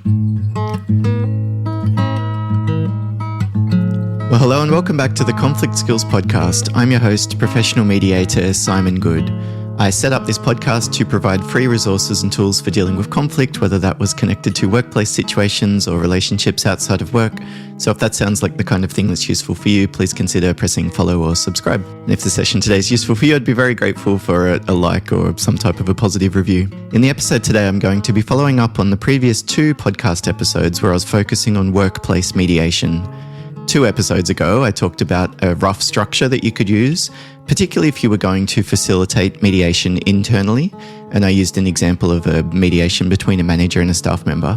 Well, hello and welcome back to the Conflict Skills Podcast. I'm your host, professional mediator Simon Goode. I set up this podcast to provide free resources and tools for dealing with conflict, whether that was connected to workplace situations or relationships outside of work. So if that sounds like the kind of thing that's useful for you, please consider pressing follow or subscribe. And if the session today is useful for you, I'd be very grateful for a like or some type of a positive review. In the episode today, I'm going to be following up on the previous 2 podcast episodes where I was focusing on workplace mediation. 2 episodes ago, I talked about a rough structure that you could use, particularly if you were going to facilitate mediation internally. And I used an example of a mediation between a manager and a staff member.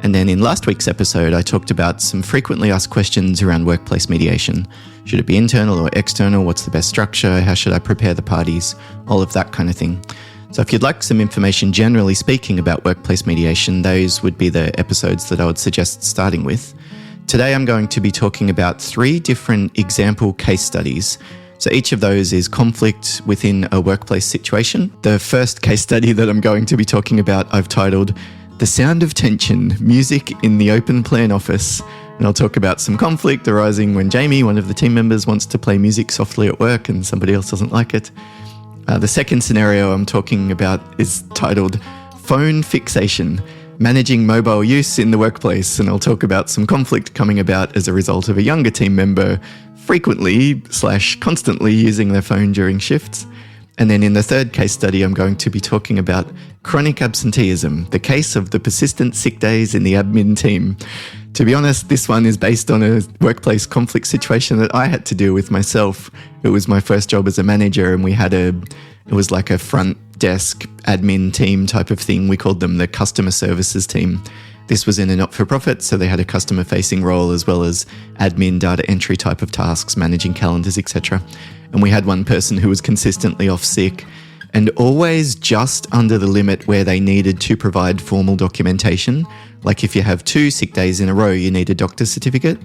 And then in last week's episode, I talked about some frequently asked questions around workplace mediation. Should it be internal or external? What's the best structure? How should I prepare the parties? All of that kind of thing. So if you'd like some information generally speaking about workplace mediation, those would be the episodes that I would suggest starting with. Today, I'm going to be talking about 3 different example case studies. So each of those is conflict within a workplace situation. The first case study that I'm going to be talking about, I've titled The Sound of Tension, Music in the Open Plan Office. And I'll talk about some conflict arising when Jamie, one of the team members, wants to play music softly at work and somebody else doesn't like it. The second scenario I'm talking about is titled Phone Fixation, Managing Mobile Use in the Workplace, and I'll talk about some conflict coming about as a result of a younger team member frequently/constantly using their phone during shifts. And then in the third case study, I'm going to be talking about chronic absenteeism, the case of the persistent sick days in the admin team. To be honest, this one is based on a workplace conflict situation that I had to deal with myself. It was my first job as a manager, and it was like a front desk admin team type of thing. We called them the customer services team. This was in a not-for-profit, so they had a customer-facing role as well as admin data entry type of tasks, managing calendars, etc. And we had one person who was consistently off sick and always just under the limit where they needed to provide formal documentation. Like if you have 2 sick days in a row, you need a doctor's certificate.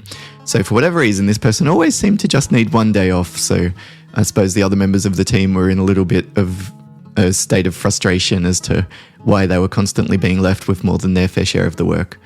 So for whatever reason, this person always seemed to just need 1 day off. So I suppose the other members of the team were in a little bit of a state of frustration as to why they were constantly being left with more than their fair share of the work.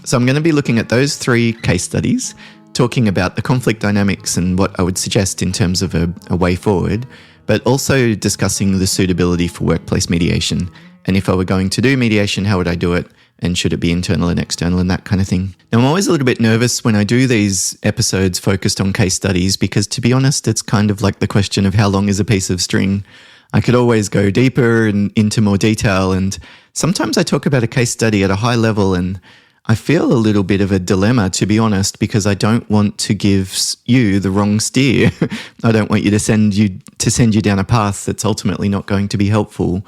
So I'm going to be looking at those 3 case studies, talking about the conflict dynamics and what I would suggest in terms of a way forward, but also discussing the suitability for workplace mediation. And if I were going to do mediation, how would I do it? And should it be internal and external and that kind of thing? Now, I'm always a little bit nervous when I do these episodes focused on case studies because, to be honest, it's kind of like the question of how long is a piece of string. I could always go deeper and into more detail, and sometimes I talk about a case study at a high level and I feel a little bit of a dilemma, to be honest, because I don't want to give you the wrong steer. I don't want to send you down a path that's ultimately not going to be helpful.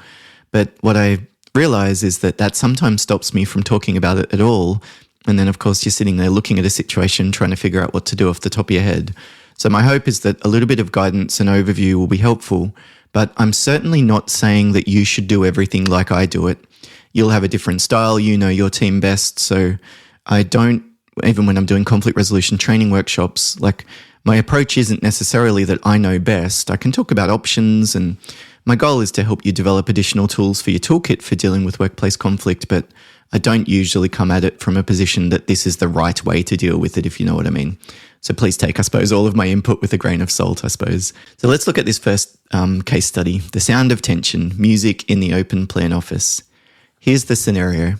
But what I realize is that sometimes stops me from talking about it at all. And then, of course, you're sitting there looking at a situation, trying to figure out what to do off the top of your head. So my hope is that a little bit of guidance and overview will be helpful. But I'm certainly not saying that you should do everything like I do it. You'll have a different style. You know your team best. So I don't, even when I'm doing conflict resolution training workshops, like my approach isn't necessarily that I know best. I can talk about options, and my goal is to help you develop additional tools for your toolkit for dealing with workplace conflict, but I don't usually come at it from a position that this is the right way to deal with it, if you know what I mean. So please take, I suppose, all of my input with a grain of salt, I suppose. So let's look at this first case study, The Sound of Tension, Music in the Open Plan Office. Here's the scenario.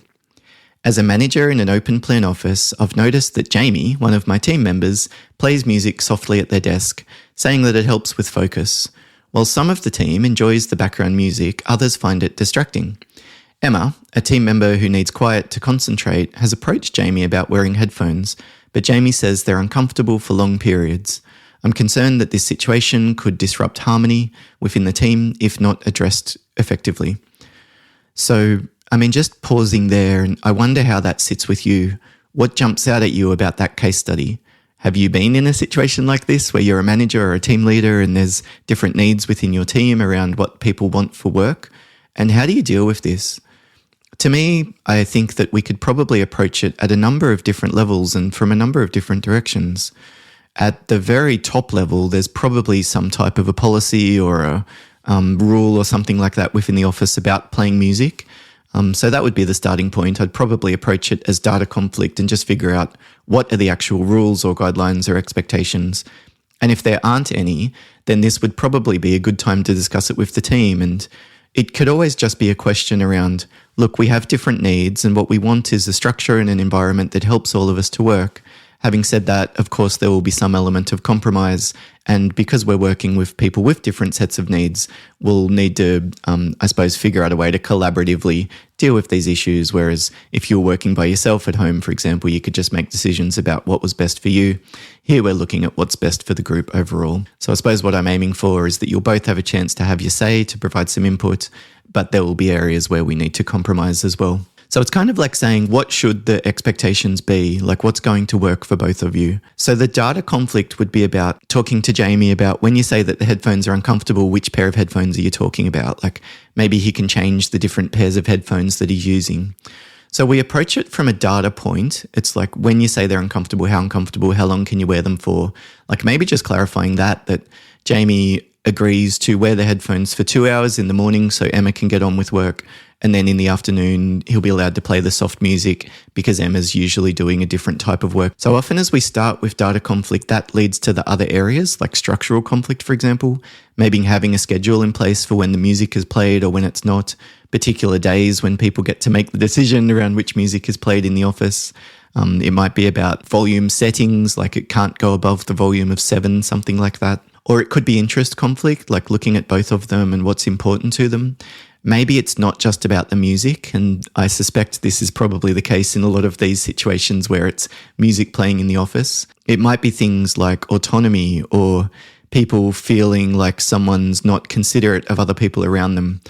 As a manager in an open plan office, I've noticed that Jamie, one of my team members, plays music softly at their desk, saying that it helps with focus. While some of the team enjoys the background music, others find it distracting. Emma, a team member who needs quiet to concentrate, has approached Jamie about wearing headphones, but Jamie says they're uncomfortable for long periods. I'm concerned that this situation could disrupt harmony within the team if not addressed effectively. So, just pausing there, and I wonder how that sits with you. What jumps out at you about that case study? Have you been in a situation like this where you're a manager or a team leader and there's different needs within your team around what people want for work? And how do you deal with this? To me, I think that we could probably approach it at a number of different levels and from a number of different directions. At the very top level, there's probably some type of a policy or a rule or something like that within the office about playing music. So that would be the starting point. I'd probably approach it as data conflict and just figure out what are the actual rules or guidelines or expectations. And if there aren't any, then this would probably be a good time to discuss it with the team. And it could always just be a question around, look, we have different needs and what we want is a structure and an environment that helps all of us to work. Having said that, of course, there will be some element of compromise. And because we're working with people with different sets of needs, we'll need to, I suppose, figure out a way to collaboratively deal with these issues. Whereas if you're working by yourself at home, for example, you could just make decisions about what was best for you. Here we're looking at what's best for the group overall. So I suppose what I'm aiming for is that you'll both have a chance to have your say, to provide some input, but there will be areas where we need to compromise as well. So it's kind of like saying, what should the expectations be? Like, what's going to work for both of you? So the data conflict would be about talking to Jamie about when you say that the headphones are uncomfortable, which pair of headphones are you talking about? Like, maybe he can change the different pairs of headphones that he's using. So we approach it from a data point. It's like, when you say they're uncomfortable, how long can you wear them for? Like, maybe just clarifying that Jamie agrees to wear the headphones for 2 hours in the morning so Emma can get on with work. And then in the afternoon, he'll be allowed to play the soft music because Emma's usually doing a different type of work. So often as we start with data conflict, that leads to the other areas like structural conflict, for example, maybe having a schedule in place for when the music is played or when it's not, particular days when people get to make the decision around which music is played in the office. It might be about volume settings, like it can't go above the volume of 7, something like that. Or it could be interest conflict, like looking at both of them and what's important to them. Maybe it's not just about the music, and I suspect this is probably the case in a lot of these situations where it's music playing in the office. It might be things like autonomy or people feeling like someone's not considerate of other people around them.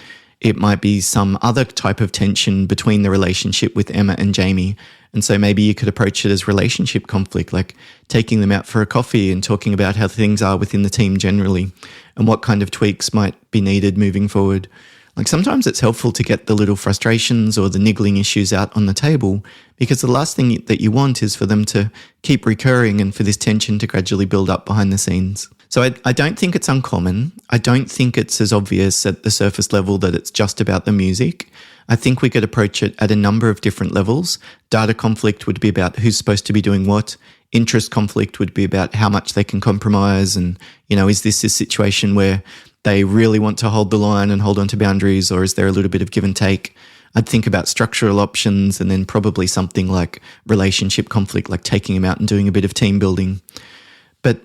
It might be some other type of tension between the relationship with Emma and Jamie. And so maybe you could approach it as relationship conflict, like taking them out for a coffee and talking about how things are within the team generally and what kind of tweaks might be needed moving forward. Like sometimes it's helpful to get the little frustrations or the niggling issues out on the table because the last thing that you want is for them to keep recurring and for this tension to gradually build up behind the scenes. So I don't think it's uncommon. I don't think it's as obvious at the surface level that it's just about the music. I think we could approach it at a number of different levels. Data conflict would be about who's supposed to be doing what. Interest conflict would be about how much they can compromise and, is this a situation where they really want to hold the line and hold on to boundaries, or is there a little bit of give and take? I'd think about structural options and then probably something like relationship conflict, like taking them out and doing a bit of team building. But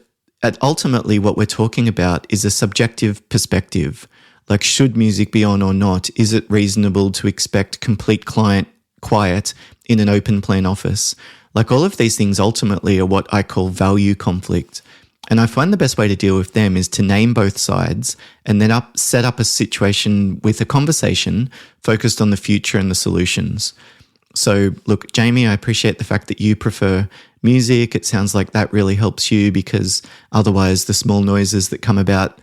ultimately what we're talking about is a subjective perspective. Like, should music be on or not? Is it reasonable to expect complete client quiet in an open plan office? Like, all of these things ultimately are what I call value conflict. And I find the best way to deal with them is to name both sides and then set up a situation with a conversation focused on the future and the solutions. So look, Jamie, I appreciate the fact that you prefer music. It sounds like that really helps you because otherwise the small noises that come about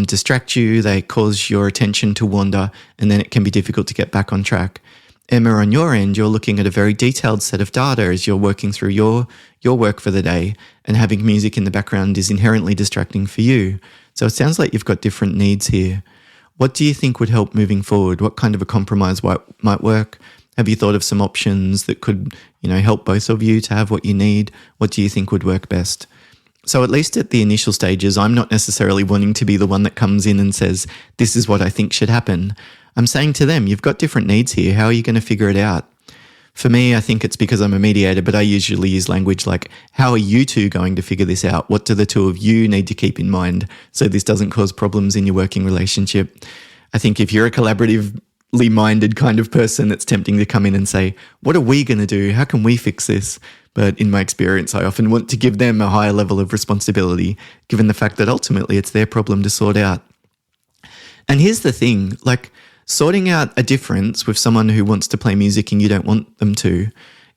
distract you, they cause your attention to wander, and then it can be difficult to get back on track. Emma, on your end, you're looking at a very detailed set of data as you're working through your work for the day, and having music in the background is inherently distracting for you. So it sounds like you've got different needs here. What do you think would help moving forward? What kind of a compromise might work? Have you thought of some options that could, help both of you to have what you need? What do you think would work best? So at least at the initial stages, I'm not necessarily wanting to be the one that comes in and says, this is what I think should happen. I'm saying to them, you've got different needs here. How are you going to figure it out? For me, I think it's because I'm a mediator, but I usually use language like, how are you two going to figure this out? What do the two of you need to keep in mind so this doesn't cause problems in your working relationship? I think if you're a collaboratively minded kind of person, it's tempting to come in and say, what are we going to do? How can we fix this? But in my experience, I often want to give them a higher level of responsibility, given the fact that ultimately it's their problem to sort out. And here's the thing, like, sorting out a difference with someone who wants to play music and you don't want them to,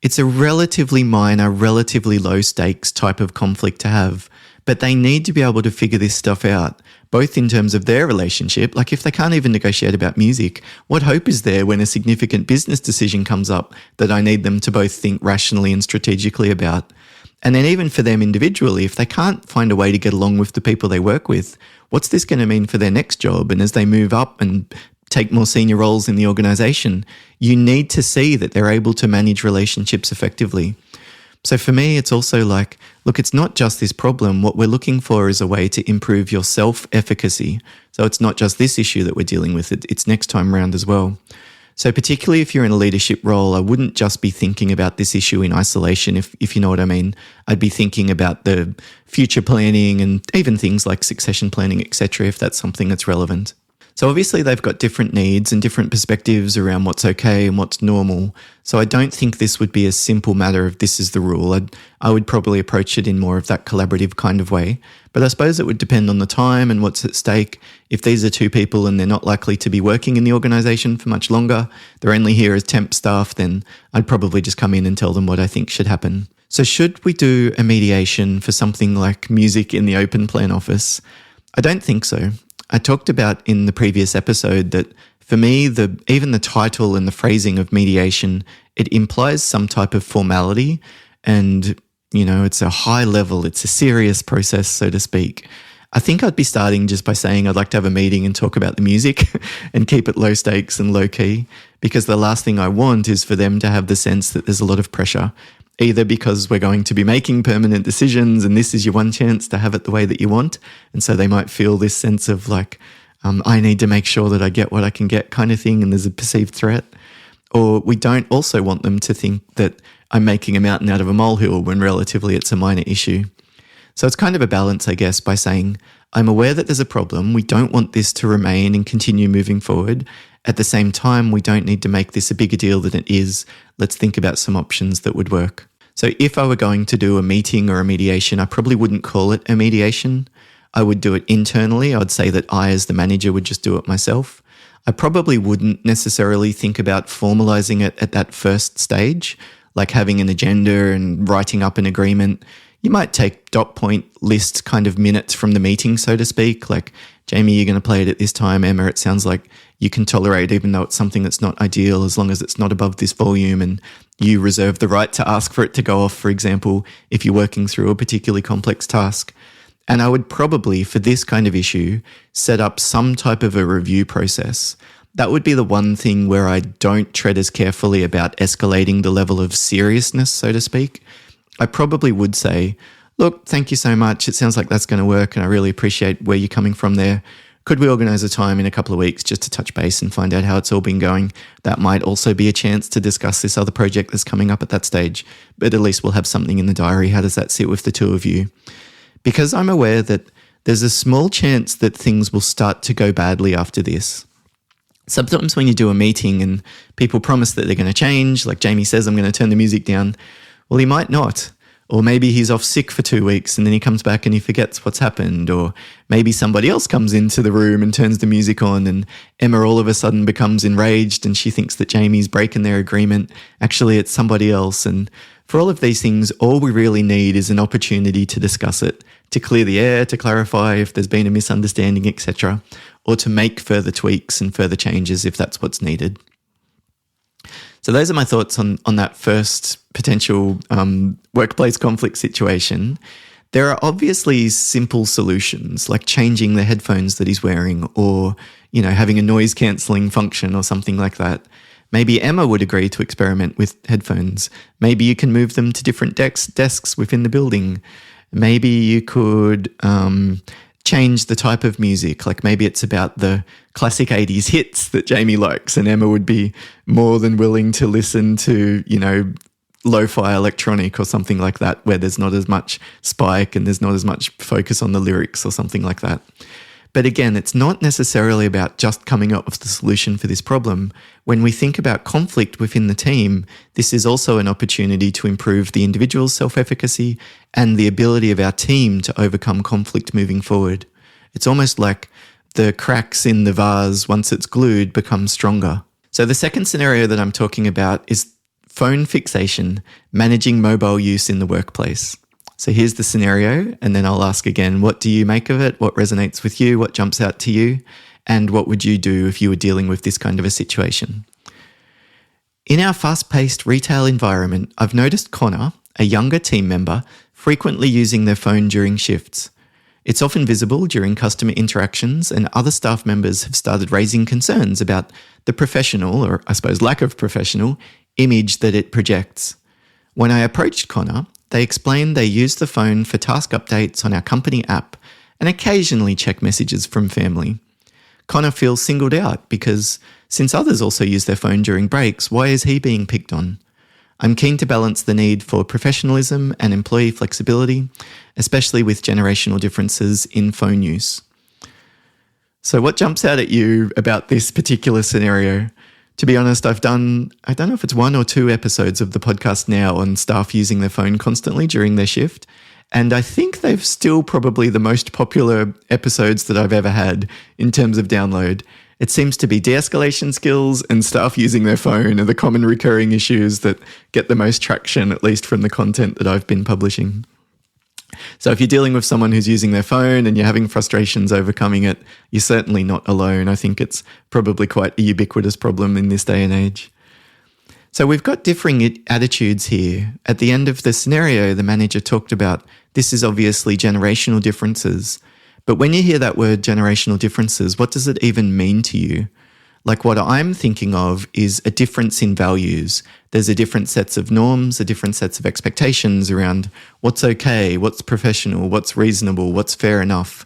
it's a relatively minor, relatively low stakes type of conflict to have, but they need to be able to figure this stuff out, both in terms of their relationship. Like, if they can't even negotiate about music, what hope is there when a significant business decision comes up that I need them to both think rationally and strategically about? And then even for them individually, if they can't find a way to get along with the people they work with, what's this going to mean for their next job? And as they move up and take more senior roles in the organization, you need to see that they're able to manage relationships effectively. So for me, it's also like, look, it's not just this problem. What we're looking for is a way to improve your self-efficacy. So it's not just this issue that we're dealing with, it's next time round as well. So particularly if you're in a leadership role, I wouldn't just be thinking about this issue in isolation, if you know what I mean. I'd be thinking about the future planning and even things like succession planning, etc., if that's something that's relevant. So obviously they've got different needs and different perspectives around what's okay and what's normal. So I don't think this would be a simple matter of this is the rule. I would probably approach it in more of that collaborative kind of way. But I suppose it would depend on the time and what's at stake. If these are two people and they're not likely to be working in the organisation for much longer, they're only here as temp staff, then I'd probably just come in and tell them what I think should happen. So should we do a mediation for something like music in the open plan office? I don't think so. I talked about in the previous episode that for me, even the title and the phrasing of mediation, it implies some type of formality and, it's a high level, it's a serious process, so to speak. I think I'd be starting just by saying I'd like to have a meeting and talk about the music and keep it low stakes and low key, because the last thing I want is for them to have the sense that there's a lot of pressure, either because we're going to be making permanent decisions and this is your one chance to have it the way that you want. And so they might feel this sense of like, I need to make sure that I get what I can get kind of thing, and there's a perceived threat. Or we don't also want them to think that I'm making a mountain out of a molehill when relatively it's a minor issue. So it's kind of a balance, I guess, by saying, I'm aware that there's a problem. We don't want this to remain and continue moving forward. At the same time, we don't need to make this a bigger deal than it is. Let's think about some options that would work. So if I were going to do a meeting or a mediation, I probably wouldn't call it a mediation. I would do it internally. I'd say that I, as the manager, would just do it myself. I probably wouldn't necessarily think about formalizing it at that first stage, like having an agenda and writing up an agreement. You might take dot point list kind of minutes from the meeting, so to speak, like, Jamie, you're going to play it at this time. Emma, it sounds like you can tolerate, even though it's something that's not ideal, as long as it's not above this volume, and you reserve the right to ask for it to go off, for example, if you're working through a particularly complex task. And I would probably, for this kind of issue, set up some type of a review process. That would be the one thing where I don't tread as carefully about escalating the level of seriousness, so to speak. I probably would say, look, thank you so much. It sounds like that's going to work, and I really appreciate where you're coming from there. Could we organise a time in a couple of weeks just to touch base and find out how it's all been going? That might also be a chance to discuss this other project that's coming up at that stage, but at least we'll have something in the diary. How does that sit with the two of you? Because I'm aware that there's a small chance that things will start to go badly after this. Sometimes when you do a meeting and people promise that they're going to change, like Jamie says, I'm going to turn the music down, well, he might not. Or maybe he's off sick for 2 weeks and then he comes back and he forgets what's happened. Or maybe somebody else comes into the room and turns the music on, and Emma all of a sudden becomes enraged and she thinks that Jamie's breaking their agreement. Actually, it's somebody else. And for all of these things, all we really need is an opportunity to discuss it, to clear the air, to clarify if there's been a misunderstanding, etc., or to make further tweaks and further changes if that's what's needed. So those are my thoughts on that first potential workplace conflict situation. There are obviously simple solutions, like changing the headphones that he's wearing, or, having a noise cancelling function or something like that. Maybe Emma would agree to experiment with headphones. Maybe you can move them to different desks within the building. Maybe you could change the type of music. Like maybe it's about the classic 80s hits that Jamie likes, and Emma would be more than willing to listen to, lo-fi electronic or something like that, where there's not as much spike and there's not as much focus on the lyrics or something like that. But again, it's not necessarily about just coming up with the solution for this problem. When we think about conflict within the team, this is also an opportunity to improve the individual's self-efficacy and the ability of our team to overcome conflict moving forward. It's almost like the cracks in the vase, once it's glued, become stronger. So the second scenario that I'm talking about is phone fixation, managing mobile use in the workplace. So here's the scenario, and then I'll ask again, what do you make of it? What resonates with you? What jumps out to you? And what would you do if you were dealing with this kind of a situation? In our fast-paced retail environment, I've noticed Connor, a younger team member, frequently using their phone during shifts. It's often visible during customer interactions, and other staff members have started raising concerns about the professional, or I suppose lack of professional, image that it projects. When I approached Connor, they explained they use the phone for task updates on our company app and occasionally check messages from family. Connor feels singled out because since others also use their phone during breaks, why is he being picked on? I'm keen to balance the need for professionalism and employee flexibility, especially with generational differences in phone use. So what jumps out at you about this particular scenario? To be honest, I don't know if it's 1 or 2 episodes of the podcast now on staff using their phone constantly during their shift. And I think they've still probably the most popular episodes that I've ever had in terms of download. It seems to be de-escalation skills and staff using their phone are the common recurring issues that get the most traction, at least from the content that I've been publishing. So if you're dealing with someone who's using their phone and you're having frustrations overcoming it, you're certainly not alone. I think it's probably quite a ubiquitous problem in this day and age. So we've got differing attitudes here. At the end of the scenario, the manager talked about this is obviously generational differences. But when you hear that word generational differences, what does it even mean to you? Like what I'm thinking of is a difference in values. There's a different sets of norms, a different sets of expectations around what's okay, what's professional, what's reasonable, what's fair enough.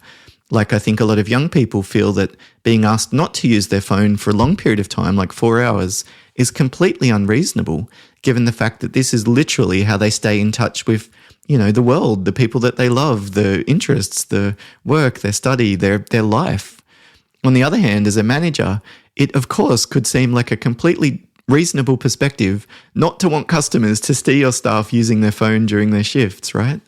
Like I think a lot of young people feel that being asked not to use their phone for a long period of time, like 4 hours, is completely unreasonable, given the fact that this is literally how they stay in touch with, the world, the people that they love, the interests, the work, their study, their life. On the other hand, as a manager, it of course could seem like a completely reasonable perspective not to want customers to see your staff using their phone during their shifts, right?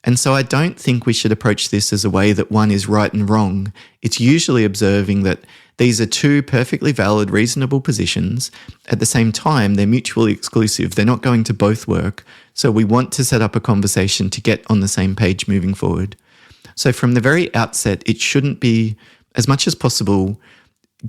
And so I don't think we should approach this as a way that one is right and wrong. It's usually observing that these are two perfectly valid, reasonable positions. At the same time, they're mutually exclusive. They're not going to both work. So we want to set up a conversation to get on the same page moving forward. So from the very outset, it shouldn't be, as much as possible,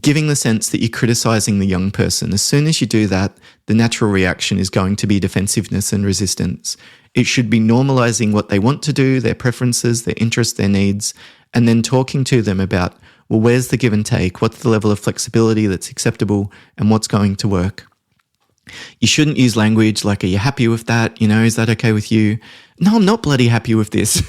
giving the sense that you're criticizing the young person. As soon as you do that, the natural reaction is going to be defensiveness and resistance. It should be normalizing what they want to do, their preferences, their interests, their needs, and then talking to them about, well, where's the give and take? What's the level of flexibility that's acceptable and what's going to work? You shouldn't use language like, are you happy with that? Is that okay with you? No, I'm not bloody happy with this.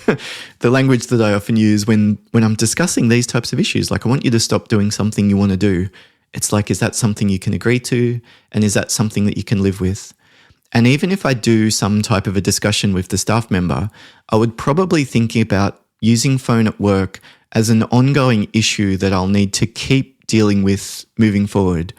The language that I often use when I'm discussing these types of issues, like I want you to stop doing something you want to do. It's like, is that something you can agree to? And is that something that you can live with? And even if I do some type of a discussion with the staff member, I would probably think about using phone at work as an ongoing issue that I'll need to keep dealing with moving forward.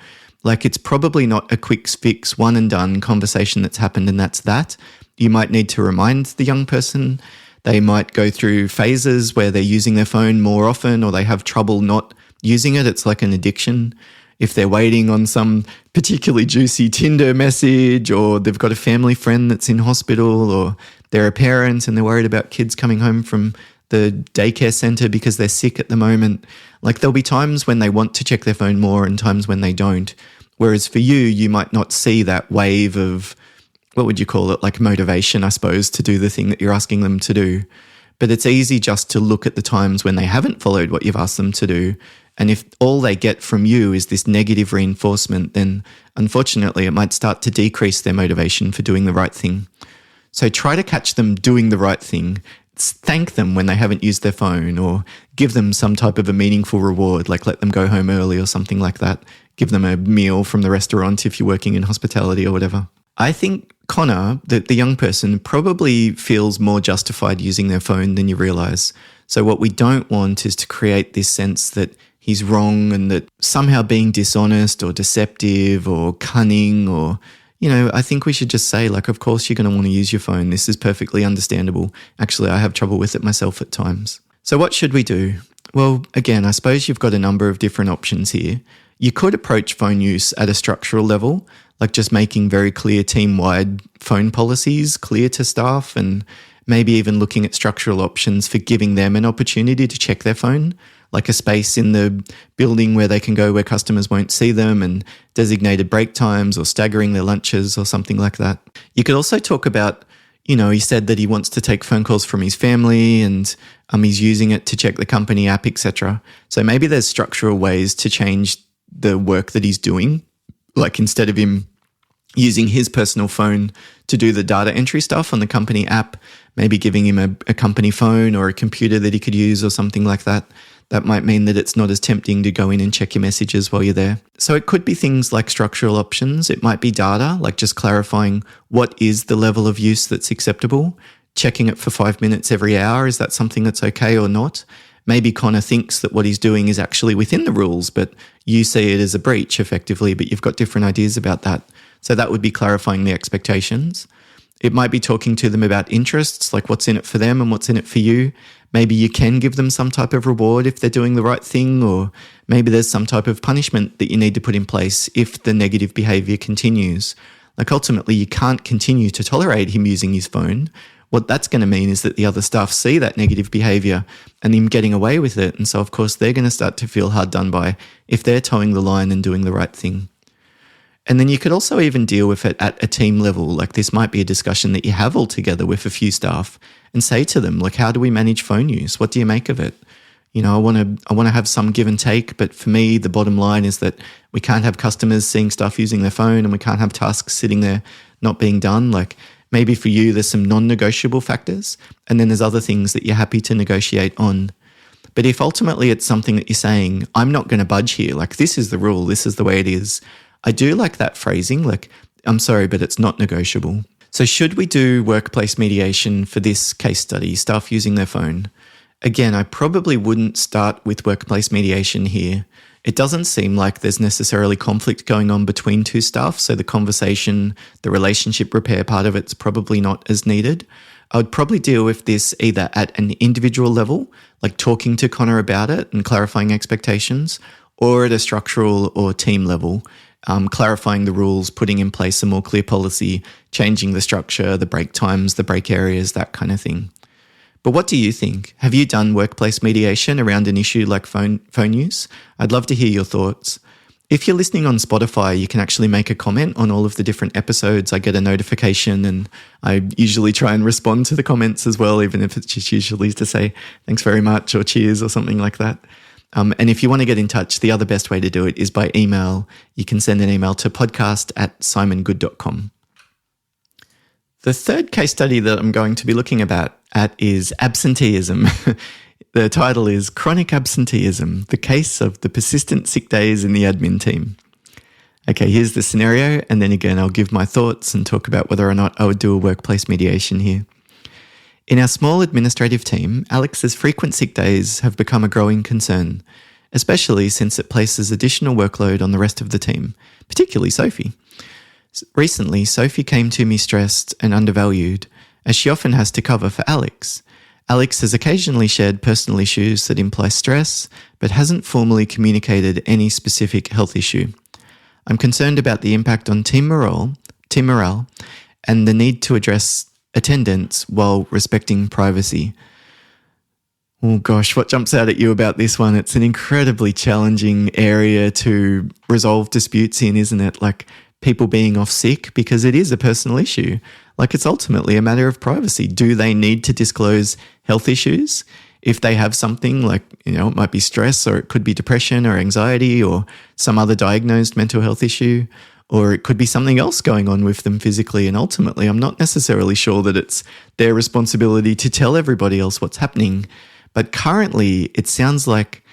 Like it's probably not a quick fix, one and done conversation that's happened and that's that. You might need to remind the young person. They might go through phases where they're using their phone more often or they have trouble not using it. It's like an addiction. If they're waiting on some particularly juicy Tinder message, or they've got a family friend that's in hospital, or they're a parent and they're worried about kids coming home from the daycare center because they're sick at the moment. Like there'll be times when they want to check their phone more and times when they don't. Whereas for you, you might not see that wave of, what would you call it? Like motivation, I suppose, to do the thing that you're asking them to do. But it's easy just to look at the times when they haven't followed what you've asked them to do. And if all they get from you is this negative reinforcement, then unfortunately it might start to decrease their motivation for doing the right thing. So try to catch them doing the right thing. Thank them when they haven't used their phone, or give them some type of a meaningful reward, like let them go home early or something like that. Give them a meal from the restaurant if you're working in hospitality or whatever. I think Connor, the young person, probably feels more justified using their phone than you realize. So what we don't want is to create this sense that he's wrong and that somehow being dishonest or deceptive or cunning or, I think we should just say, like, of course you're going to want to use your phone. This is perfectly understandable. Actually, I have trouble with it myself at times. So what should we do? Well, again, I suppose you've got a number of different options here. You could approach phone use at a structural level, like just making very clear team-wide phone policies clear to staff, and maybe even looking at structural options for giving them an opportunity to check their phone, like a space in the building where they can go where customers won't see them, and designated break times or staggering their lunches or something like that. You could also talk about, He said that he wants to take phone calls from his family and he's using it to check the company app, etc. So maybe there's structural ways to change the work that he's doing. Like instead of him using his personal phone to do the data entry stuff on the company app, maybe giving him a company phone or a computer that he could use or something like that. That might mean that it's not as tempting to go in and check your messages while you're there. So it could be things like structural options. It might be data, like just clarifying what is the level of use that's acceptable, checking it for 5 minutes every hour. Is that something that's okay or not? Maybe Connor thinks that what he's doing is actually within the rules, but you see it as a breach effectively, but you've got different ideas about that. So that would be clarifying the expectations. It might be talking to them about interests, like what's in it for them and what's in it for you. Maybe you can give them some type of reward if they're doing the right thing, or maybe there's some type of punishment that you need to put in place if the negative behavior continues. Like ultimately, you can't continue to tolerate him using his phone. What that's going to mean is that the other staff see that negative behavior and him getting away with it. And so, of course, they're going to start to feel hard done by if they're towing the line and doing the right thing. And then you could also even deal with it at a team level. Like this might be a discussion that you have all together with a few staff and say to them, like, how do we manage phone use? What do you make of it? I want to have some give and take, but for me, the bottom line is that we can't have customers seeing stuff using their phone and we can't have tasks sitting there not being done. Like maybe for you, there's some non-negotiable factors and then there's other things that you're happy to negotiate on. But if ultimately it's something that you're saying, I'm not going to budge here, like this is the rule, this is the way it is. I do like that phrasing, like, I'm sorry, but it's not negotiable. So should we do workplace mediation for this case study, staff using their phone? Again, I probably wouldn't start with workplace mediation here. It doesn't seem like there's necessarily conflict going on between two staff, so the conversation, the relationship repair part of it's probably not as needed. I would probably deal with this either at an individual level, like talking to Connor about it and clarifying expectations, or at a structural or team level, clarifying the rules, putting in place a more clear policy, changing the structure, the break times, the break areas, that kind of thing. But what do you think? Have you done workplace mediation around an issue like phone use? I'd love to hear your thoughts. If you're listening on Spotify, you can actually make a comment on all of the different episodes. I get a notification and I usually try and respond to the comments as well, even if it's just usually to say thanks very much or cheers or something like that. And if you want to get in touch, the other best way to do it is by email. You can send an email to podcast@simongoode.com. The third case study that I'm going to be looking at is absenteeism. The title is Chronic Absenteeism, the case of the persistent sick days in the admin team. Okay, here's the scenario, and then again, I'll give my thoughts and talk about whether or not I would do a workplace mediation here. In our small administrative team, Alex's frequent sick days have become a growing concern, especially since it places additional workload on the rest of the team, particularly Sophie. Recently, Sophie came to me stressed and undervalued, as she often has to cover for Alex. Alex has occasionally shared personal issues that imply stress, but hasn't formally communicated any specific health issue. I'm concerned about the impact on team morale, and the need to address attendance while respecting privacy. Oh gosh, what jumps out at you about this one? It's an incredibly challenging area to resolve disputes in, isn't it? Like people being off sick, because it is a personal issue. Like it's ultimately a matter of privacy. Do they need to disclose health issues? If they have something like, it might be stress, or it could be depression or anxiety or some other diagnosed mental health issue, or it could be something else going on with them physically. And ultimately, I'm not necessarily sure that it's their responsibility to tell everybody else what's happening. But currently, it sounds like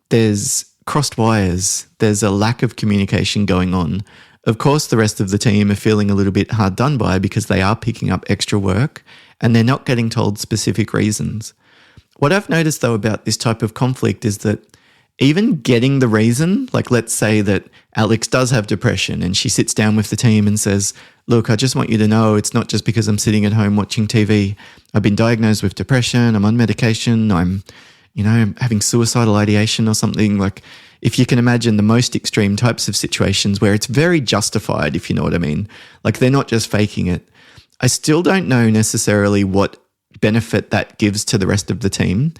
there's crossed wires. There's a lack of communication going on. Of course, the rest of the team are feeling a little bit hard done by because they are picking up extra work and they're not getting told specific reasons. What I've noticed, though, about this type of conflict is that even getting the reason, like let's say that Alex does have depression and she sits down with the team and says, look, I just want you to know it's not just because I'm sitting at home watching TV. I've been diagnosed with depression. I'm on medication. I'm, having suicidal ideation or something. Like if you can imagine the most extreme types of situations where it's very justified, if you know what I mean. Like they're not just faking it. I still don't know necessarily what benefit that gives to the rest of the team.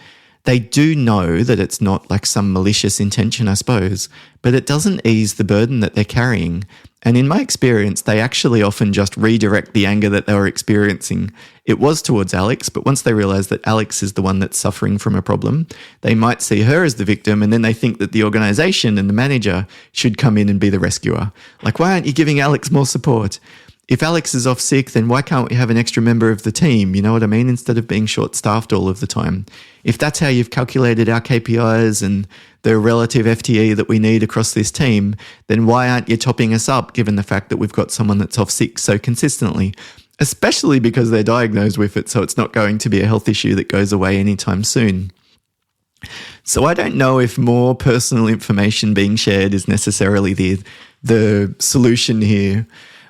They do know that it's not like some malicious intention, I suppose, but it doesn't ease the burden that they're carrying. And in my experience, they actually often just redirect the anger that they were experiencing. It was towards Alex, but once they realize that Alex is the one that's suffering from a problem, they might see her as the victim, and then they think that the organization and the manager should come in and be the rescuer. Like, why aren't you giving Alex more support? If Alex is off sick, then why can't we have an extra member of the team? You know what I mean? Instead of being short-staffed all of the time. If that's how you've calculated our KPIs and the relative FTE that we need across this team, then why aren't you topping us up given the fact that we've got someone that's off sick so consistently? Especially because they're diagnosed with it, so it's not going to be a health issue that goes away anytime soon. So I don't know if more personal information being shared is necessarily the solution here.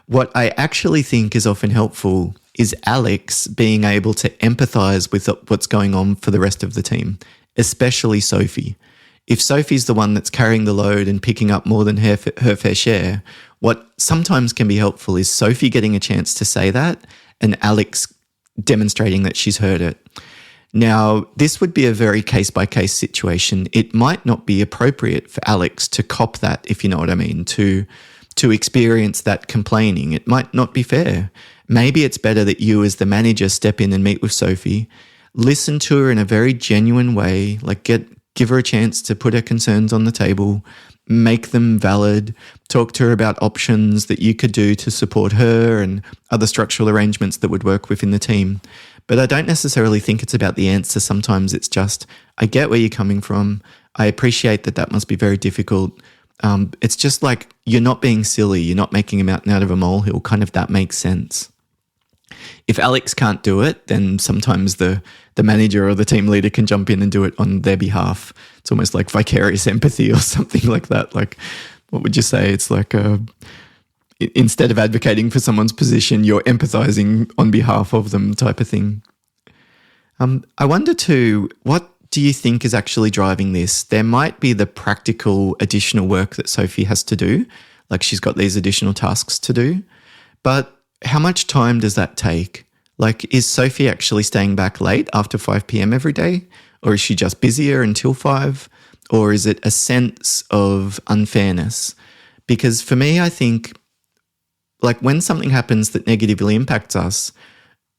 What I actually think is often helpful is Alex being able to empathize with what's going on for the rest of the team, especially Sophie. If Sophie's the one that's carrying the load and picking up more than her fair share, what sometimes can be helpful is Sophie getting a chance to say that and Alex demonstrating that she's heard it. Now, this would be a very case-by-case situation. It might not be appropriate for Alex to cop that, if you know what I mean, to experience that complaining. It might not be fair. Maybe it's better that you as the manager step in and meet with Sophie, listen to her in a very genuine way, like give her a chance to put her concerns on the table, make them valid, talk to her about options that you could do to support her and other structural arrangements that would work within the team. But I don't necessarily think it's about the answer. Sometimes it's just, I get where you're coming from. I appreciate that must be very difficult. It's just like, you're not being silly. You're not making a mountain out of a molehill. Kind of that makes sense. If Alex can't do it, then sometimes the manager or the team leader can jump in and do it on their behalf. It's almost like vicarious empathy or something like that. Like, what would you say? It's like instead of advocating for someone's position, you're empathizing on behalf of them type of thing. I wonder too, what do you think is actually driving this? There might be the practical additional work that Sophie has to do, like she's got these additional tasks to do, but how much time does that take? Like, is Sophie actually staying back late after 5 p.m. every day? Or is she just busier until 5? Or is it a sense of unfairness? Because for me, I think, like, when something happens that negatively impacts us,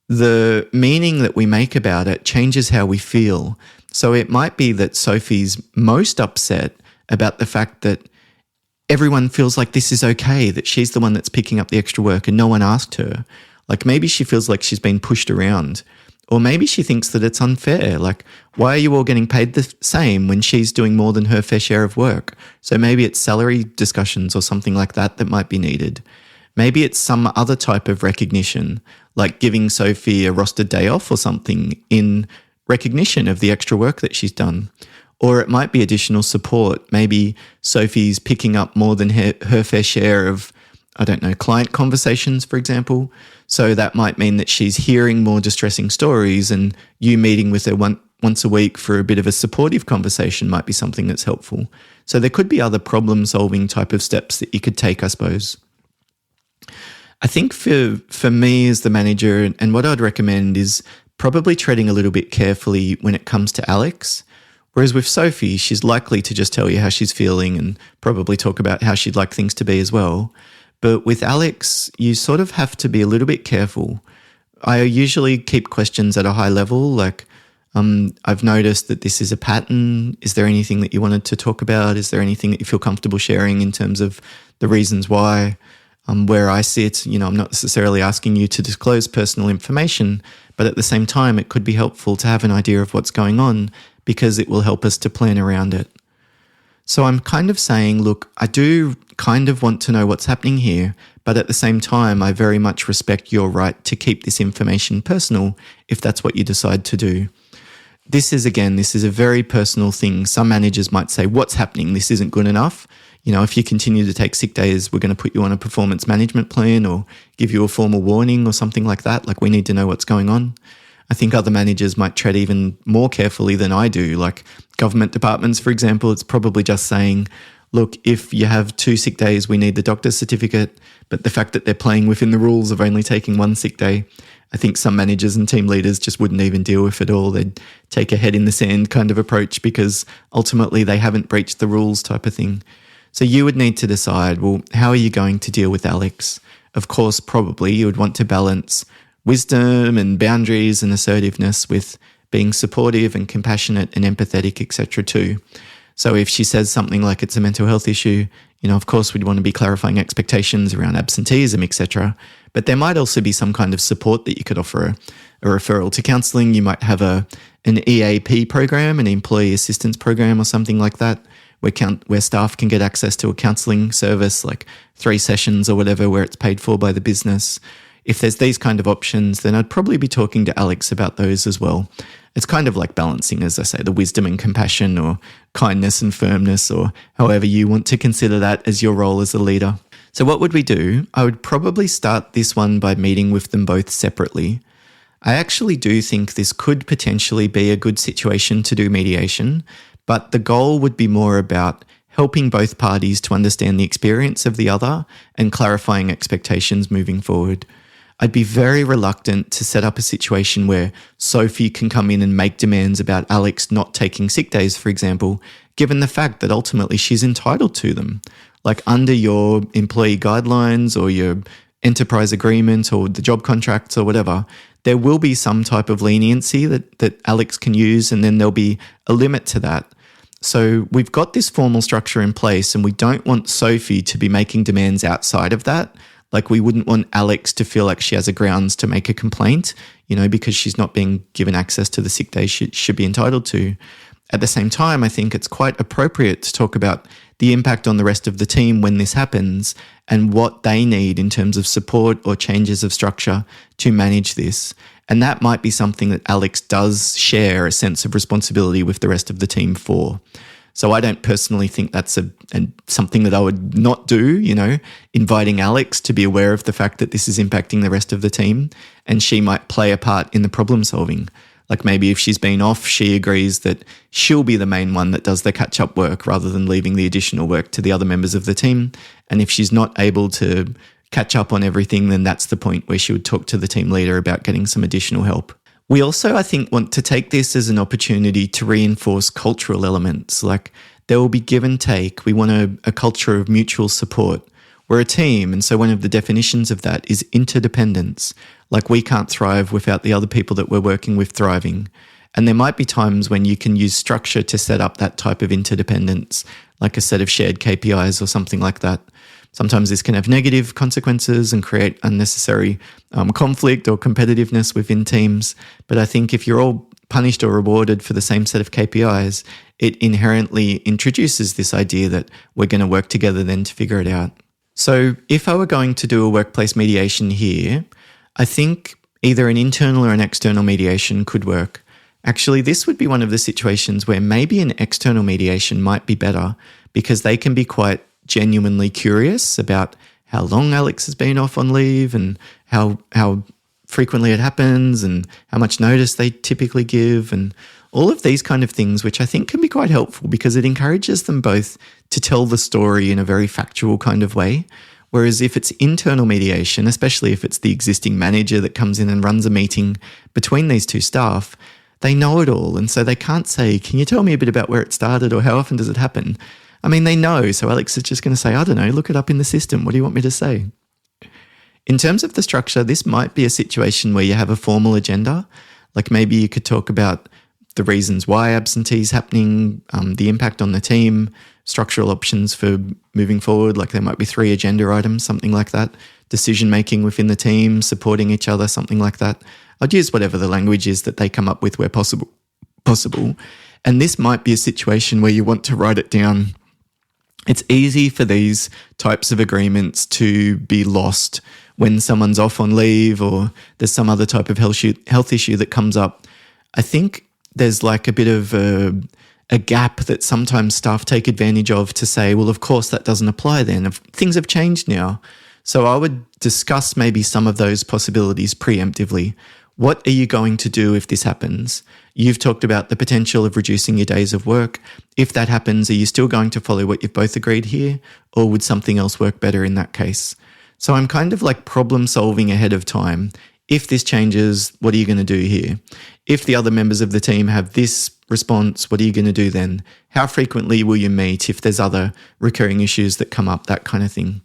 the meaning that we make about it changes how we feel. So it might be that Sophie's most upset about the fact that everyone feels like this is okay, that she's the one that's picking up the extra work and no one asked her. Like, maybe she feels like she's been pushed around. Or maybe she thinks that it's unfair. Like, why are you all getting paid the same when she's doing more than her fair share of work? So maybe it's salary discussions or something like that might be needed. Maybe it's some other type of recognition, like giving Sophie a rostered day off or something in recognition of the extra work that she's done. Or it might be additional support. Maybe Sophie's picking up more than her fair share of, I don't know, client conversations, for example. So that might mean that she's hearing more distressing stories, and you meeting with her once a week for a bit of a supportive conversation might be something that's helpful. So there could be other problem-solving type of steps that you could take, I suppose. I think for me as the manager, and what I'd recommend is probably treading a little bit carefully when it comes to Alex. Whereas with Sophie, she's likely to just tell you how she's feeling and probably talk about how she'd like things to be as well. But with Alex, you sort of have to be a little bit careful. I usually keep questions at a high level, like, I've noticed that this is a pattern. Is there anything that you wanted to talk about? Is there anything that you feel comfortable sharing in terms of the reasons why? Where I sit, I'm not necessarily asking you to disclose personal information, but at the same time, it could be helpful to have an idea of what's going on because it will help us to plan around it. So I'm kind of saying, look, I do kind of want to know what's happening here, but at the same time, I very much respect your right to keep this information personal if that's what you decide to do. This is a very personal thing. Some managers might say, what's happening? This isn't good enough. If you continue to take sick days, we're going to put you on a performance management plan or give you a formal warning or something like that. Like, we need to know what's going on. I think other managers might tread even more carefully than I do. Like government departments, for example, it's probably just saying, look, if you have 2 sick days, we need the doctor's certificate. But the fact that they're playing within the rules of only taking 1 sick day, I think some managers and team leaders just wouldn't even deal with it all. They'd take a head in the sand kind of approach because ultimately they haven't breached the rules type of thing. So you would need to decide, well, how are you going to deal with Alex? Of course, probably you would want to balance wisdom and boundaries and assertiveness with being supportive and compassionate and empathetic, etc. too. So if she says something like it's a mental health issue, of course we'd want to be clarifying expectations around absenteeism, etc. But there might also be some kind of support that you could offer, a referral to counselling. You might have an EAP program, an employee assistance program or something like that, where staff can get access to a counselling service, like 3 sessions or whatever, where it's paid for by the business. If there's these kind of options, then I'd probably be talking to Alex about those as well. It's kind of like balancing, as I say, the wisdom and compassion, or kindness and firmness, or however you want to consider that as your role as a leader. So what would we do? I would probably start this one by meeting with them both separately. I actually do think this could potentially be a good situation to do mediation, but the goal would be more about helping both parties to understand the experience of the other and clarifying expectations moving forward. I'd be very reluctant to set up a situation where Sophie can come in and make demands about Alex not taking sick days, for example, given the fact that ultimately she's entitled to them. Like under your employee guidelines or your enterprise agreement or the job contracts or whatever, there will be some type of leniency that Alex can use, and then there'll be a limit to that. So we've got this formal structure in place, and we don't want Sophie to be making demands outside of that. Like we wouldn't want Alex to feel like she has a grounds to make a complaint, because she's not being given access to the sick days she should be entitled to. At the same time, I think it's quite appropriate to talk about the impact on the rest of the team when this happens and what they need in terms of support or changes of structure to manage this. And that might be something that Alex does share a sense of responsibility with the rest of the team for. So I don't personally think that's something that I would not do, inviting Alex to be aware of the fact that this is impacting the rest of the team, and she might play a part in the problem solving. Like maybe if she's been off, she agrees that she'll be the main one that does the catch-up work rather than leaving the additional work to the other members of the team. And if she's not able to catch up on everything, then that's the point where she would talk to the team leader about getting some additional help. We also, I think, want to take this as an opportunity to reinforce cultural elements. Like there will be give and take. We want a culture of mutual support. We're a team, and so one of the definitions of that is interdependence. Like we can't thrive without the other people that we're working with thriving. And there might be times when you can use structure to set up that type of interdependence, like a set of shared KPIs or something like that. Sometimes this can have negative consequences and create unnecessary conflict or competitiveness within teams. But I think if you're all punished or rewarded for the same set of KPIs, it inherently introduces this idea that we're going to work together then to figure it out. So if I were going to do a workplace mediation here, I think either an internal or an external mediation could work. Actually, this would be one of the situations where maybe an external mediation might be better because they can be quite genuinely curious about how long Alex has been off on leave and how frequently it happens and how much notice they typically give and all of these kind of things, which I think can be quite helpful because it encourages them both to tell the story in a very factual kind of way. Whereas if it's internal mediation, especially if it's the existing manager that comes in and runs a meeting between these two staff, they know it all. And so they can't say, can you tell me a bit about where it started or how often does it happen? I mean, they know. So Alex is just going to say, I don't know, look it up in the system. What do you want me to say? In terms of the structure, this might be a situation where you have a formal agenda. Like maybe you could talk about the reasons why absentee is happening, the impact on the team, structural options for moving forward. Like there might be 3 agenda items, something like that. Decision-making within the team, supporting each other, something like that. I'd use whatever the language is that they come up with where possible. And this might be a situation where you want to write it down. It's easy for these types of agreements to be lost when someone's off on leave or there's some other type of health issue that comes up. I think there's like a bit of a gap that sometimes staff take advantage of to say, well, of course that doesn't apply then. Things have changed now. So I would discuss maybe some of those possibilities preemptively. What are you going to do if this happens? You've talked about the potential of reducing your days of work. If that happens, are you still going to follow what you've both agreed here? Or would something else work better in that case? So I'm kind of like problem solving ahead of time If this changes, what are you going to do here? If the other members of the team have this response, what are you going to do then? How frequently will you meet if there's other recurring issues that come up, that kind of thing.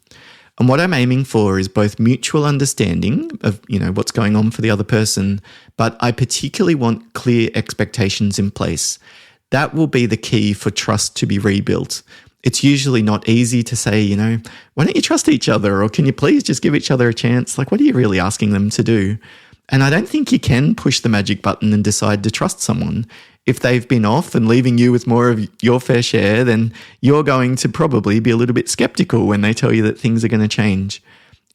And what I'm aiming for is both mutual understanding of, what's going on for the other person, but I particularly want clear expectations in place. That will be the key for trust to be rebuilt. It's usually not easy to say, why don't you trust each other? Or can you please just give each other a chance? Like, what are you really asking them to do? And I don't think you can push the magic button and decide to trust someone. If they've been off and leaving you with more of your fair share, then you're going to probably be a little bit skeptical when they tell you that things are going to change.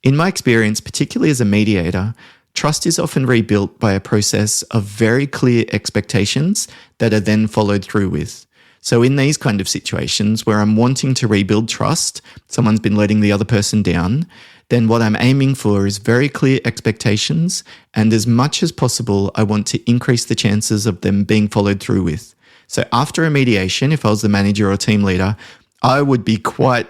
In my experience, particularly as a mediator, trust is often rebuilt by a process of very clear expectations that are then followed through with. So in these kind of situations where I'm wanting to rebuild trust, someone's been letting the other person down, then what I'm aiming for is very clear expectations, and as much as possible, I want to increase the chances of them being followed through with. So after a mediation, if I was the manager or team leader, I would be quite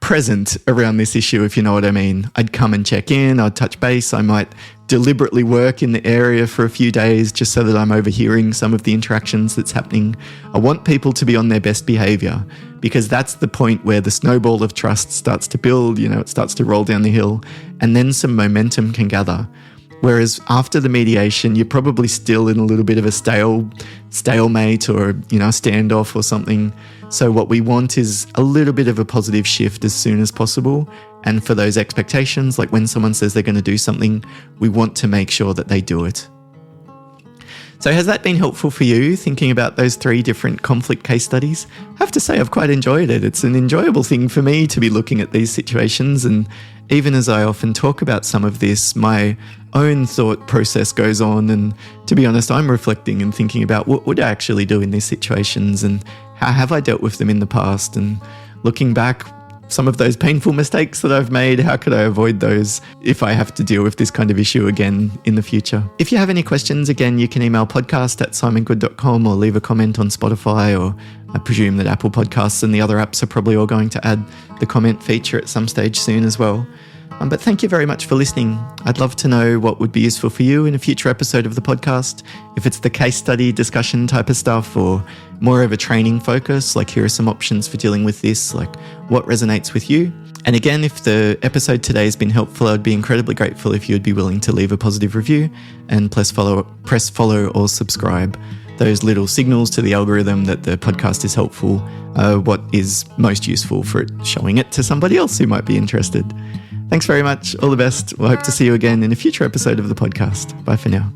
present around this issue, if you know what I mean. I'd come and check in, I'd touch base, I might deliberately work in the area for a few days just so that I'm overhearing some of the interactions that's happening. I want people to be on their best behavior because that's the point where the snowball of trust starts to build, it starts to roll down the hill, and then some momentum can gather. Whereas after the mediation, you're probably still in a little bit of a stalemate or, a standoff or something. So what we want is a little bit of a positive shift as soon as possible. And for those expectations, like when someone says they're going to do something, we want to make sure that they do it. So has that been helpful for you, thinking about those 3 different conflict case studies? I have to say I've quite enjoyed it. It's an enjoyable thing for me to be looking at these situations, and even as I often talk about some of this, my own thought process goes on, and to be honest, I'm reflecting and thinking about what would I actually do in these situations and how have I dealt with them in the past, and looking back, some of those painful mistakes that I've made, how could I avoid those if I have to deal with this kind of issue again in the future? If you have any questions, again, you can email podcast@simongoode.com or leave a comment on Spotify, or I presume that Apple Podcasts and the other apps are probably all going to add the comment feature at some stage soon as well. But thank you very much for listening. I'd love to know what would be useful for you in a future episode of the podcast. If it's the case study discussion type of stuff or more of a training focus, like here are some options for dealing with this, like what resonates with you. And again, if the episode today has been helpful, I'd be incredibly grateful if you'd be willing to leave a positive review and press follow or subscribe. Those little signals to the algorithm that the podcast is helpful are what is most useful for showing it to somebody else who might be interested. Thanks very much. All the best. We'll hope to see you again in a future episode of the podcast. Bye for now.